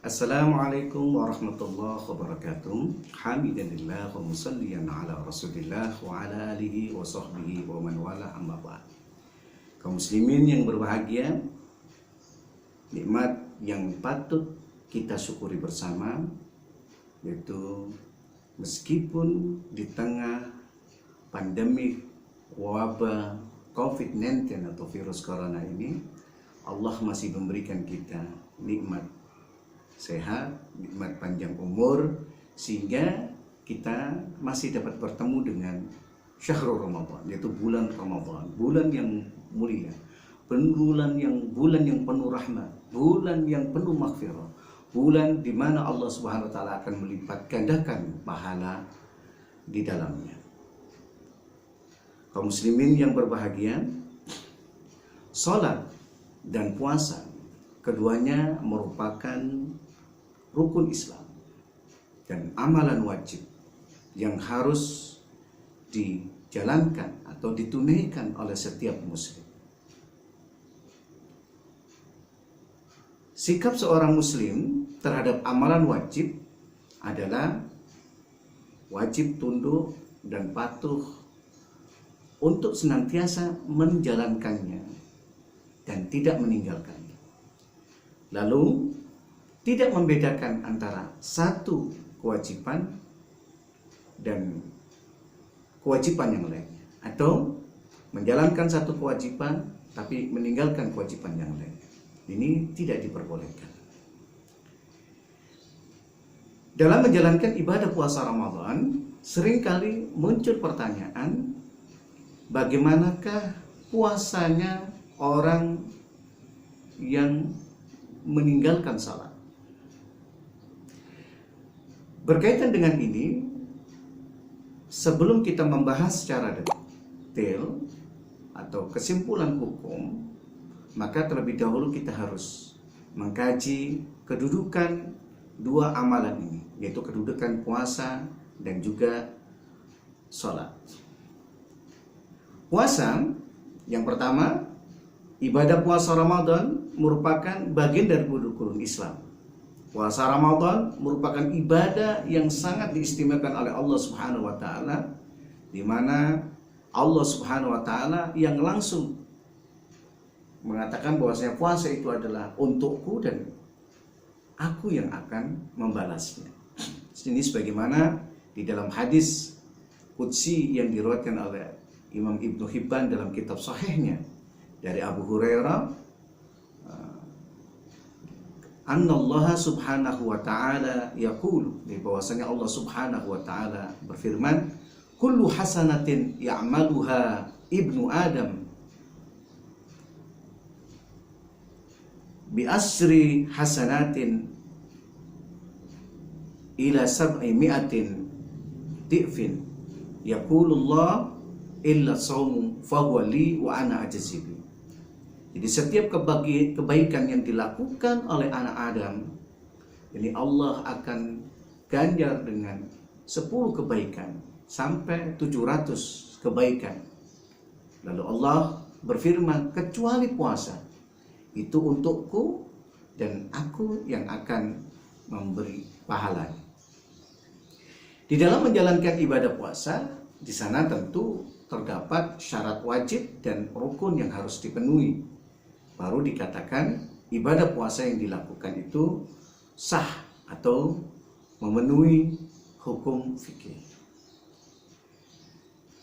Assalamualaikum warahmatullahi wabarakatuh. Hamidalillah wa musalliyan ala Rasulillah wa ala alihi wa sahbihi wa man wala amma ba'd. Kaum muslimin yang berbahagia, nikmat yang patut kita syukuri bersama, yaitu meskipun di tengah pandemi wabah COVID-19 atau virus corona ini, Allah masih memberikan kita nikmat sehat, nikmat panjang umur, sehingga kita masih dapat bertemu dengan syahrul Ramadan, yaitu bulan Ramadan, bulan yang mulia, bulan yang penuh rahmat, bulan yang penuh maghfirah, bulan di mana Allah Subhanahu wa taala akan melipat gandakan pahala di dalamnya. Kaum muslimin yang berbahagia, salat dan puasa keduanya merupakan rukun Islam dan amalan wajib yang harus dijalankan atau ditunaikan oleh setiap muslim. Sikap seorang muslim terhadap amalan wajib adalah wajib tunduk dan patuh untuk senantiasa menjalankannya dan tidak meninggalkannya. Lalu tidak membedakan antara satu kewajiban dan kewajiban yang lainnya, atau menjalankan satu kewajiban tapi meninggalkan kewajiban yang lainnya. Ini tidak diperbolehkan. Dalam menjalankan ibadah puasa Ramadan, seringkali muncul pertanyaan, bagaimanakah puasanya orang yang meninggalkan salat? Berkaitan dengan ini, sebelum kita membahas secara detail atau kesimpulan hukum, maka terlebih dahulu kita harus mengkaji kedudukan dua amalan ini, yaitu kedudukan puasa dan juga sholat. Puasa, yang pertama, ibadah puasa Ramadan merupakan bagian dari rukun Islam. Puasa Ramadan merupakan ibadah yang sangat diistimewakan oleh Allah Subhanahu wa taala, di mana Allah Subhanahu wa taala yang langsung mengatakan bahwasanya puasa itu adalah untukku dan aku yang akan membalasnya. Ini sebagaimana di dalam hadis qudsi yang diriwayatkan oleh Imam Ibnu Hibban dalam kitab sahihnya dari Abu Hurairah, Annallaha subhanahu wa ta'ala yaqulu, bahwasanya Allah subhanahu wa ta'ala berfirman, kullu hasanatin ya'maluha ibnu Adam bi asri hasanatin ila sab'i mi'atin di'fin yaqulullah illa sawmu fahuwa li wa ana ajzibi. Jadi setiap kebaikan yang dilakukan oleh anak Adam, ini Allah akan ganjar dengan 10 kebaikan sampai 700 kebaikan. Lalu Allah berfirman, kecuali puasa, itu untukku dan aku yang akan memberi pahala. Di dalam menjalankan ibadah puasa, di sana tentu terdapat syarat wajib dan rukun yang harus dipenuhi. Baru dikatakan ibadah puasa yang dilakukan itu sah atau memenuhi hukum fikih.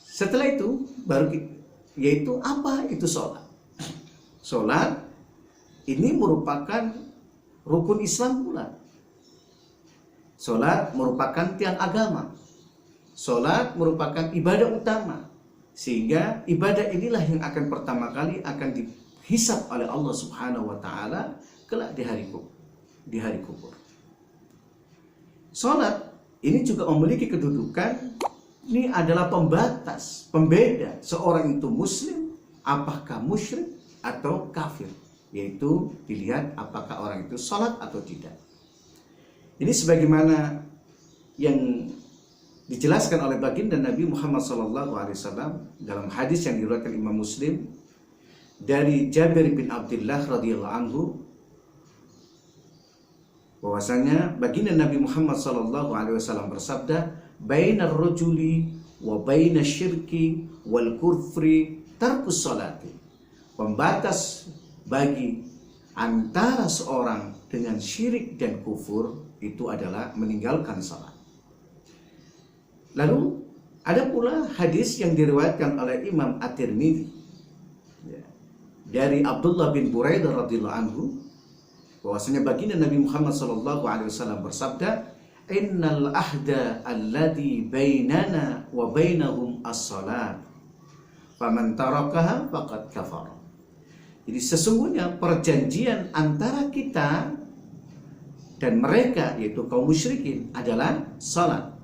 Setelah itu yaitu apa itu sholat? Sholat ini merupakan rukun Islam pula. Sholat merupakan tiang agama. Sholat merupakan ibadah utama, sehingga ibadah inilah yang akan pertama kali akan dihisab oleh Allah Subhanahu wa taala kelak di hari kubur. Salat ini juga memiliki kedudukan, ini adalah pembatas, pembeda seorang itu muslim apakah musyrik atau kafir, yaitu dilihat apakah orang itu salat atau tidak. Ini sebagaimana yang dijelaskan oleh baginda Nabi Muhammad SAW dalam hadis yang diriwayatkan Imam Muslim dari Jabir bin Abdullah radhiyallahu anhu, bahwasanya baginda Nabi Muhammad SAW bersabda, bainar rajuli wa bainasyirki wal kufri tarkus salati. Pembatas bagi antara seorang dengan syirik dan kufur itu adalah meninggalkan salat. Lalu ada pula hadis yang diriwayatkan oleh Imam At-Tirmidzi dari Abdullah bin Buraidah radhiyallahu anhu, bahwasanya baginda Nabi Muhammad SAW bersabda, innal ahda alladhi bainana wa bainahum as-salat faman tarakaha faqad kafara. Jadi sesungguhnya perjanjian antara kita dan mereka, yaitu kaum musyrikin, adalah salat.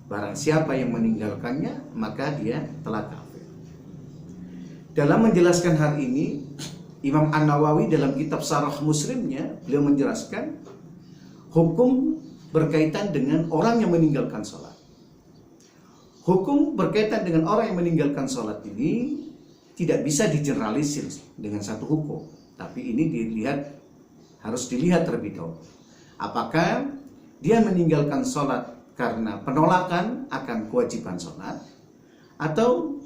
Barang siapa yang meninggalkannya, maka dia telah kafir. Dalam menjelaskan hal ini, Imam An-Nawawi dalam kitab Syarah Muslimnya, beliau menjelaskan hukum berkaitan dengan orang yang meninggalkan sholat. Hukum berkaitan dengan orang yang meninggalkan sholat ini tidak bisa digeneralisir dengan satu hukum, tapi ini harus dilihat terlebih dahulu. Apakah dia meninggalkan sholat karena penolakan akan kewajiban sholat, atau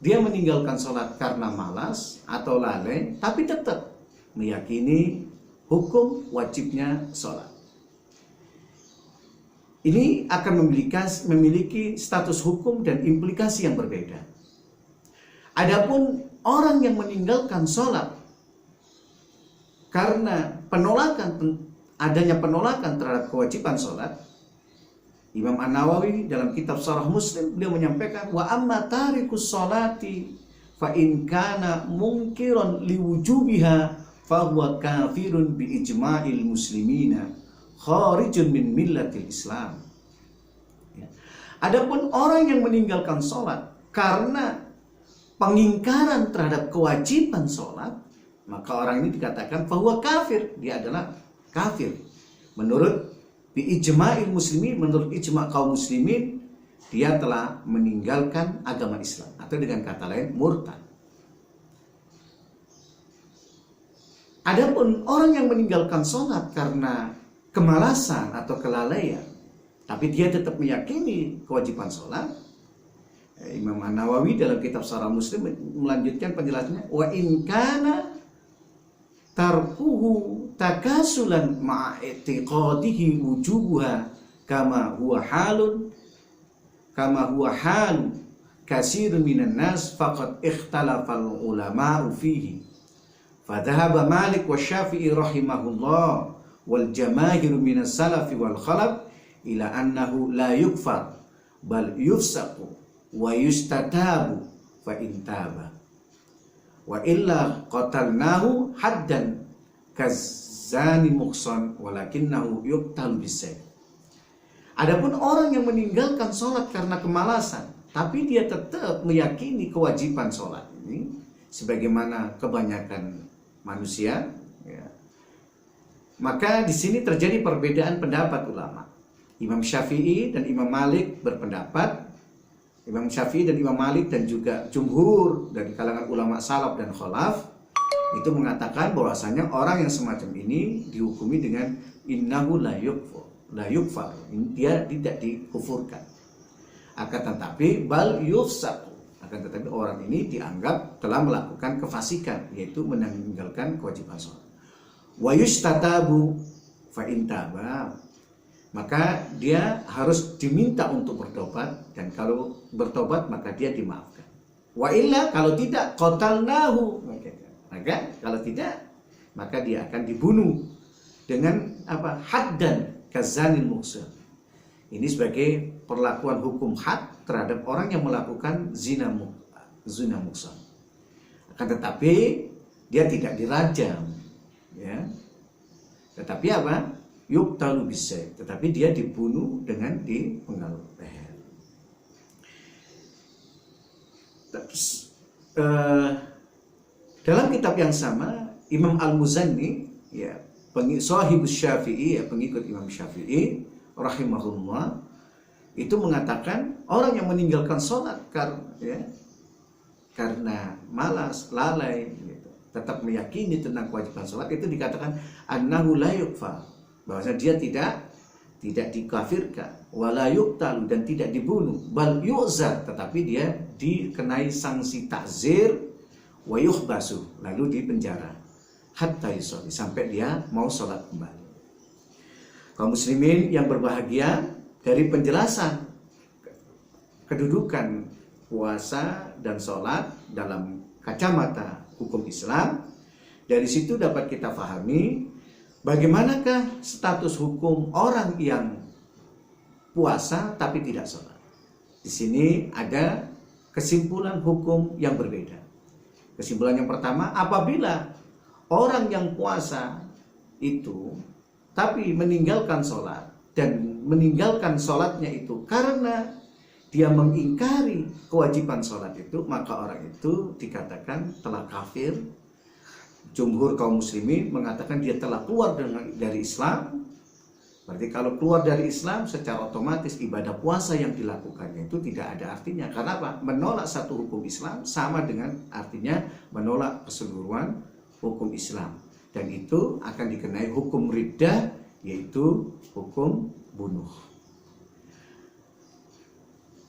dia meninggalkan sholat karena malas atau lalai, tapi tetap meyakini hukum wajibnya sholat. Ini akan memiliki status hukum dan implikasi yang berbeda. Adapun orang yang meninggalkan sholat karena adanya penolakan terhadap kewajiban sholat, Imam An-Nawawi dalam kitab Syarah Muslim beliau menyampaikan, wa amma tarikus sholati fa in kana munkiran liwujubiha fa huwa kafirun bi ijma'il muslimina kharijun min millatil Islam. Adapun orang yang meninggalkan sholat karena pengingkaran terhadap kewajiban sholat, maka orang ini dikatakan bahwa kafir, dia adalah kafir. Menurut ijma'il muslimin, menurut ijma' kaum muslimin, dia telah meninggalkan agama Islam, atau dengan kata lain murtad. Adapun orang yang meninggalkan sholat karena kemalasan atau kelalaian, tapi dia tetap meyakini kewajiban sholat, Imam An-Nawawi dalam kitab Syarah Muslim melanjutkan penjelasannya, wa in kana tarkuhu takasulan ma'atiqadihi wujubuha kama huwa halu kasirun minan nas faqad ikhtalafal ulama'u fihi fadhahaba Malik wa Syafi'i rahimahullah wal jamahir minas salafi wal khalaf ila annahu la yukfar bal yufsaqu wa yustatabu fa intaba wa illa qatalnahu haddan kazani muhsan walakinnahu yuqtal bisayf. Adapun orang yang meninggalkan sholat karena kemalasan, tapi dia tetap meyakini kewajiban sholat ini, sebagaimana kebanyakan manusia, ya, maka di sini terjadi perbedaan pendapat ulama. Imam Syafi'i dan Imam Malik berpendapat, Imam Syafi'i dan Imam Malik dan juga jumhur dari kalangan ulama salaf dan khalaf itu mengatakan bahwasanya orang yang semacam ini dihukumi dengan innahu la yukfar, dia tidak dikufurkan. Akan tetapi bal yufsaq, akan tetapi orang ini dianggap telah melakukan kefasikan, yaitu meninggalkan kewajiban sholat. Wa yustatabu fa intaba, maka dia harus diminta untuk bertobat, dan kalau bertobat maka dia dimaafkan. Wa illa, kalau tidak, qatalnahu, maka kalau tidak, maka dia akan dibunuh dengan apa? Haddan kazanil muhsan. Ini sebagai perlakuan hukum had terhadap orang yang melakukan zina muhsan. Akan tetapi dia tidak dirajam, ya. Tetapi apa? Yuqtalu bisayf, tetapi dia dibunuh dengan dipenggal leher. Dalam kitab yang sama, Imam Al-Muzanni, ya, sahibus Syafi'i, ya, pengikut Imam Syafi'i rahimahullah, itu mengatakan orang yang meninggalkan sholat karena malas, lalai, gitu, tetap meyakini tentang kewajiban sholat, itu dikatakan annahu la yukfar bahwasanya dia tidak dikafirkan, wala yuqtalu, dan tidak dibunuh, bal yu'zar, tetapi dia dikenai sanksi takzir, wa yuhbasu, lalu dipenjara hatta yusolli, sampai dia mau sholat kembali. Kaum muslimin yang berbahagia, dari penjelasan kedudukan puasa dan sholat dalam kacamata hukum Islam, dari situ dapat kita pahami bagaimanakah status hukum orang yang puasa tapi tidak sholat. Di sini ada kesimpulan hukum yang berbeda. Kesimpulan yang pertama, apabila orang yang puasa itu tapi meninggalkan sholat, dan meninggalkan sholatnya itu karena dia mengingkari kewajiban sholat itu, maka orang itu dikatakan telah kafir. Jumhur kaum muslimin mengatakan dia telah keluar dari Islam. Berarti kalau keluar dari Islam, secara otomatis ibadah puasa yang dilakukannya itu tidak ada artinya. Karena apa? Menolak satu hukum Islam sama dengan artinya menolak keseluruhan hukum Islam. Dan itu akan dikenai hukum riddah, yaitu hukum bunuh.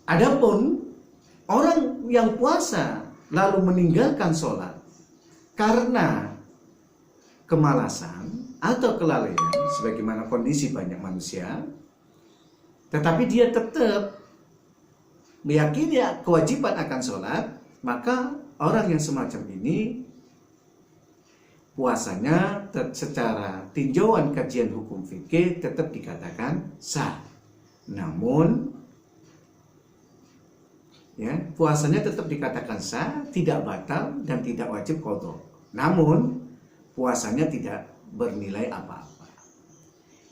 Adapun orang yang puasa lalu meninggalkan sholat karena kemalasan atau kelalaian, sebagaimana kondisi banyak manusia, tetapi dia tetap meyakini kewajiban akan sholat, maka orang yang semacam ini puasanya secara tinjauan kajian hukum fikih tetap dikatakan sah. Namun ya, puasanya tetap dikatakan sah, tidak batal dan tidak wajib qadha. Namun puasanya tidak bernilai apa-apa.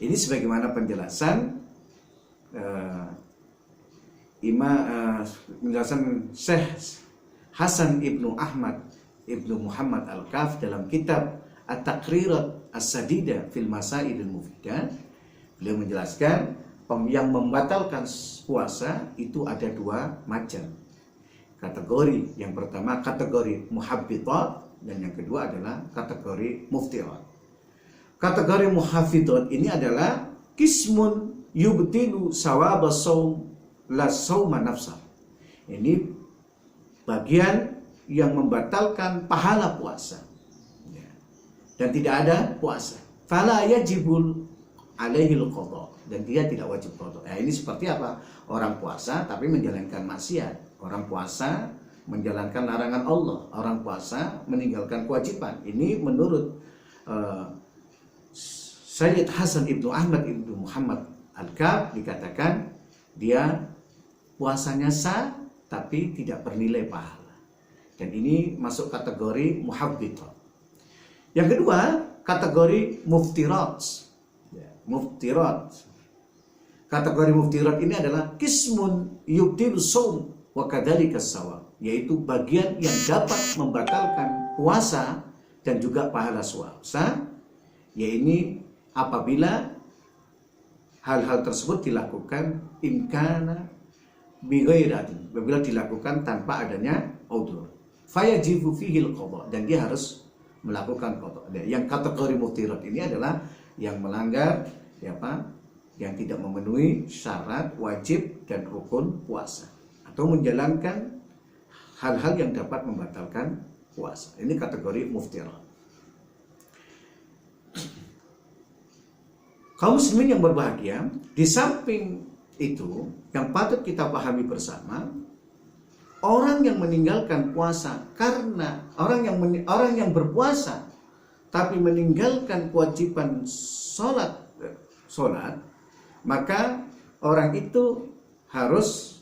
Ini sebagaimana penjelasan penjelasan Syekh Hasan Ibnu Ahmad Ibnu Muhammad Al-Kaf dalam kitab At-Taqrirat As-Sadida fil Masailil Mufidah. Beliau menjelaskan yang membatalkan puasa itu ada dua macam kategori. Yang pertama kategori muhabbitat, dan yang kedua adalah kategori muftirat. Kategori muhabbitat ini adalah kismun yubtilu sawaba saum la sauma nafsa. Ini bagian yang membatalkan pahala puasa, dan tidak ada puasa. Fala yajibul alaihil qadha, dan dia tidak wajib qadha. Ini seperti apa? Orang puasa tapi menjalankan maksiat. Orang puasa menjalankan larangan Allah. Orang puasa meninggalkan kewajiban. Ini menurut Sayyid Hasan Ibnu Ahmad Ibnu Muhammad Al-Kaf dikatakan dia puasanya sah tapi tidak bernilai pahala. Dan ini masuk kategori muhabbitat. Yang kedua, kategori muftirat. Muftirat. Kategori muftirat ini adalah kismun yubtilu shaum wa kadzalika shawab, yaitu bagian yang dapat membatalkan puasa dan juga pahala puasa, yaitu apabila hal-hal tersebut dilakukan imkana bighairi, apabila dilakukan tanpa adanya udzur. Fayajibu fihil qadha, dan dia harus melakukan qadha. Yang kategori muftirat ini adalah yang melanggar yang tidak memenuhi syarat wajib dan rukun puasa, atau menjalankan hal-hal yang dapat membatalkan puasa. Ini kategori muftirat. Kaum muslimin yang berbahagia, di samping itu yang patut kita pahami bersama, orang yang meninggalkan puasa karena orang yang berpuasa tapi meninggalkan kewajiban sholat, maka orang itu harus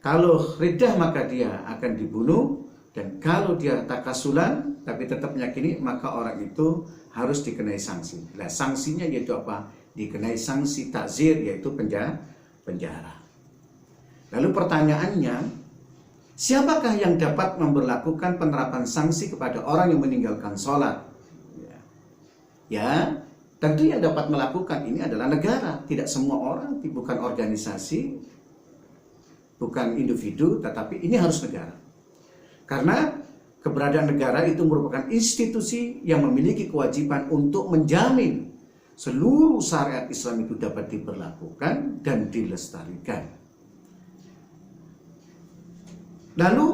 kalau riddah maka dia akan dibunuh, dan kalau dia takasulan tapi tetap meyakini, maka orang itu harus dikenai sanksi. Nah, sanksinya yaitu apa? Dikenai sanksi takzir, yaitu penjara. Lalu pertanyaannya, siapakah yang dapat memberlakukan penerapan sanksi kepada orang yang meninggalkan sholat? Ya, tentu yang dapat melakukan ini adalah negara. Tidak semua orang, bukan organisasi, bukan individu, tetapi ini harus negara. Karena keberadaan negara itu merupakan institusi yang memiliki kewajiban untuk menjamin seluruh syariat Islam itu dapat diberlakukan dan dilestarikan. Lalu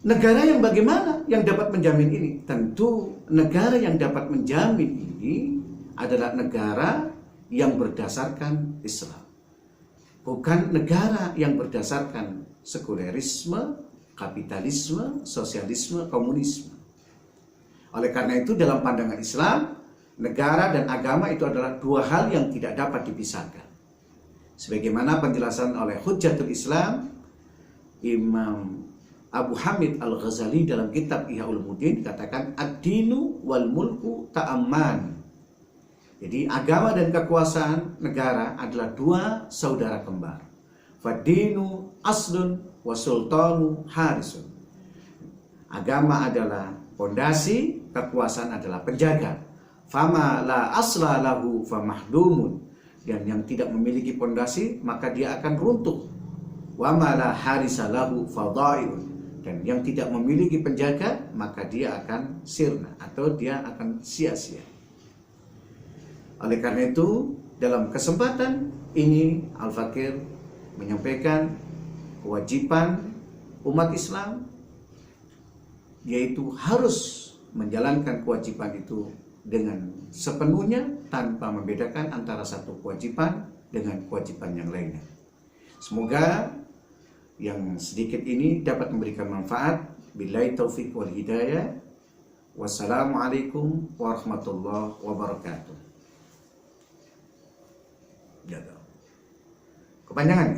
negara yang bagaimana yang dapat menjamin ini? Tentu negara yang dapat menjamin ini adalah negara yang berdasarkan Islam, bukan negara yang berdasarkan sekulerisme, kapitalisme, sosialisme, komunisme. Oleh karena itu dalam pandangan Islam, negara dan agama itu adalah dua hal yang tidak dapat dipisahkan. Sebagaimana penjelasan oleh Hujjatul Islam, Imam Abu Hamid Al-Ghazali dalam kitab Ihya Ulumuddin katakan ad-dinu wal mulku ta'amman. Jadi agama dan kekuasaan negara adalah dua saudara kembar. Fad-dinu aslun wa sultanu harisun. Agama adalah pondasi, kekuasaan adalah penjaga. Fama la asla lahu famahdumun. Dan yang tidak memiliki pondasi maka dia akan runtuh. Wa ma la harisa lahu fadaiun. Dan yang tidak memiliki penjaga maka dia akan sirna atau dia akan sia-sia. Oleh karena itu dalam kesempatan ini Al-Fakir menyampaikan kewajiban umat Islam, yaitu harus menjalankan kewajiban itu dengan sepenuhnya tanpa membedakan antara satu kewajiban dengan kewajiban yang lainnya. Semoga yang sedikit ini dapat memberikan manfaat. Billahi taufiq wal hidayah. Wassalamualaikum warahmatullahi wabarakatuh. Kepanjangan.